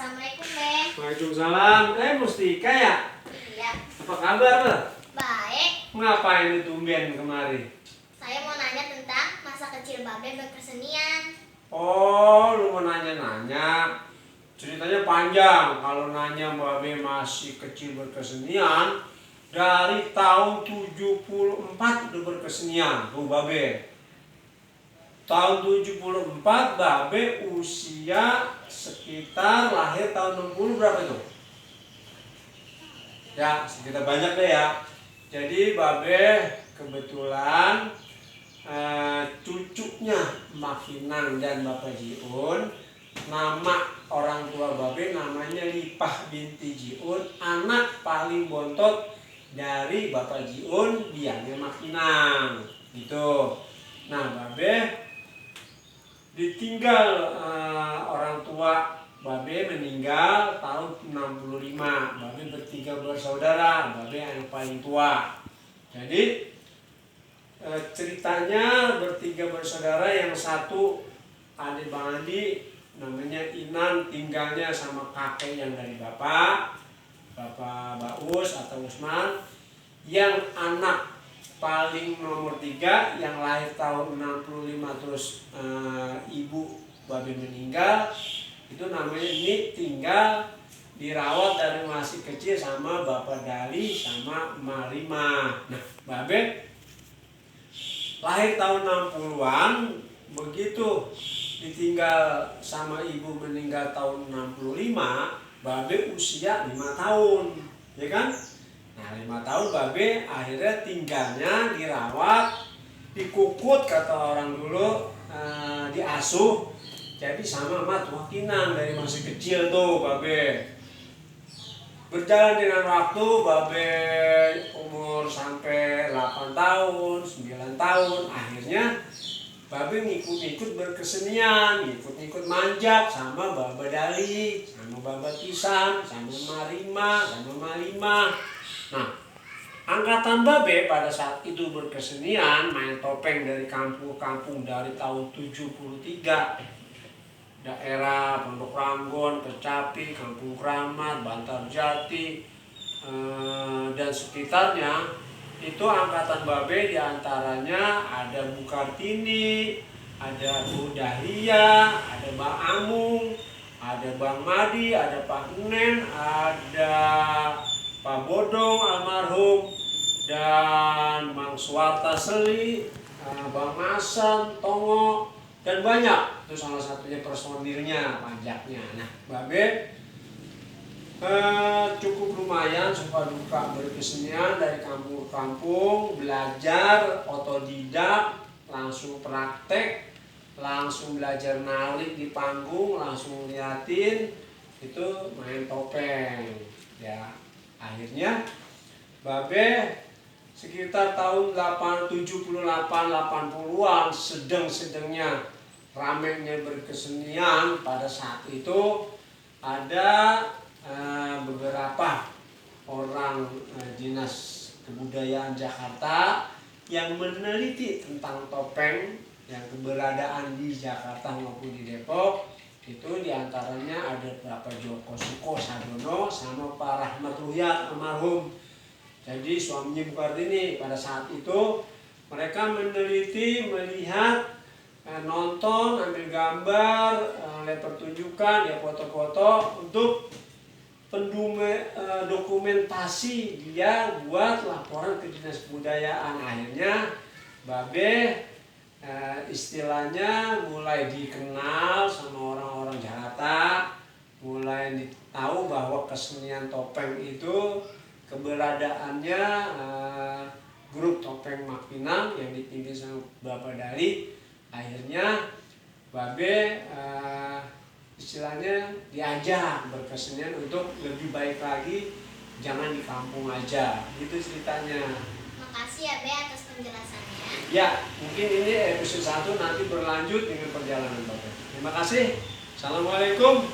Assalamualaikum, Be. Waalaikumsalam. Mustika ya? Iya. Apa kabar, Be? Baik. Ngapain itu tumben kemari? Saya mau nanya tentang masa kecil Babe berkesenian. Oh, lu mau nanya-nanya. Ceritanya panjang. Kalau nanya Babe masih kecil berkesenian, dari tahun 74 udah berkesenian tuh Babe. Tahun 74 Babe usia sekitar lahir tahun 60 berapa itu? Ya, sekitar banyak deh ya. Jadi Babe kebetulan cucunya Mak Kinang dan Bapak Jiun. Nama orang tua Babe namanya Lipah binti Jiun, anak paling bontot dari Bapak Jiun, biangnya Mak Kinang. Gitu. Nah, Babe ditinggal orang tua. Babe meninggal tahun 65. Babe bertiga bersaudara. Babe anak paling tua. Jadi ceritanya bertiga bersaudara, yang satu adik Bang Andi namanya Inan, tinggalnya sama kakek yang dari Bapak Baus atau Usman. Yang anak paling nomor 3 yang lahir tahun 65 terus ibu Babe meninggal, itu namanya ini tinggal dirawat dari masih kecil sama Bapak Dali sama Marima. Nah, Babe lahir tahun 60-an, begitu ditinggal sama ibu meninggal tahun 65, Babe usia 5 tahun, ya kan? Nah, 5 tahun Babe akhirnya tinggalnya dirawat, dikukut kata orang dulu, diasuh. Jadi sama Mak Kinang dari masih kecil tuh Babe. Berjalan dengan waktu, Babe umur sampai 8 tahun, 9 tahun, akhirnya Babe ngikut-ngikut berkesenian, ngikut-ngikut manjak sama Baba Dali, sama Baba Kisan, sama Marima, sama Malima. Nah, angkatan Babe pada saat itu berkesenian, main topeng dari kampung-kampung dari tahun 73. Daerah Pondok Ranggon, Kecapi, Kampung Kramat, Bantarjati, dan sekitarnya. Itu angkatan Babe, diantaranya ada Bu Kartini, ada Bu Dahlia, ada Bang Amung, ada Bang Madi, ada Pak Nen, ada Pak Bodong almarhum, dan Bang Suwarta Seli, Bang Masan, Tongo, dan banyak. Itu salah satunya personilnya, pajaknya. Nah, Babe cukup lumayan suka duka berkesenian, dari kampung ke kampung, belajar otodidak, langsung praktek, langsung belajar nalik di panggung, langsung liatin itu main topeng. Ya, akhirnya Babe sekitar tahun 78-80-an sedang-sedangnya ramenya berkesenian. Pada saat itu ada beberapa orang dinas kebudayaan Jakarta yang meneliti tentang topeng yang keberadaan di Jakarta maupun di Depok. Itu diantaranya ada Bapak Joko Suko Sadono sama Pak Rahmat Ruhyat almarhum. Jadi suaminya Bu Kartini. Pada saat itu mereka meneliti, melihat, nonton, ambil gambar, lihat pertunjukan, ya foto-foto untuk dokumentasi dia buat laporan ke dinas kebudayaan. Akhirnya Babe istilahnya mulai dikenal sama orang-orang Jakarta, mulai tahu bahwa kesenian topeng itu keberadaannya grup topeng Mak Kinang yang dipimpin sama Bapak Dali. Akhirnya Babe istilahnya diajak berkesenian untuk lebih baik lagi, jangan di kampung aja. Gitu ceritanya. Makasih ya, Be, atas penjelasannya. Ya, mungkin ini episode 1, nanti berlanjut dengan perjalanan Babe. Terima kasih. Assalamualaikum.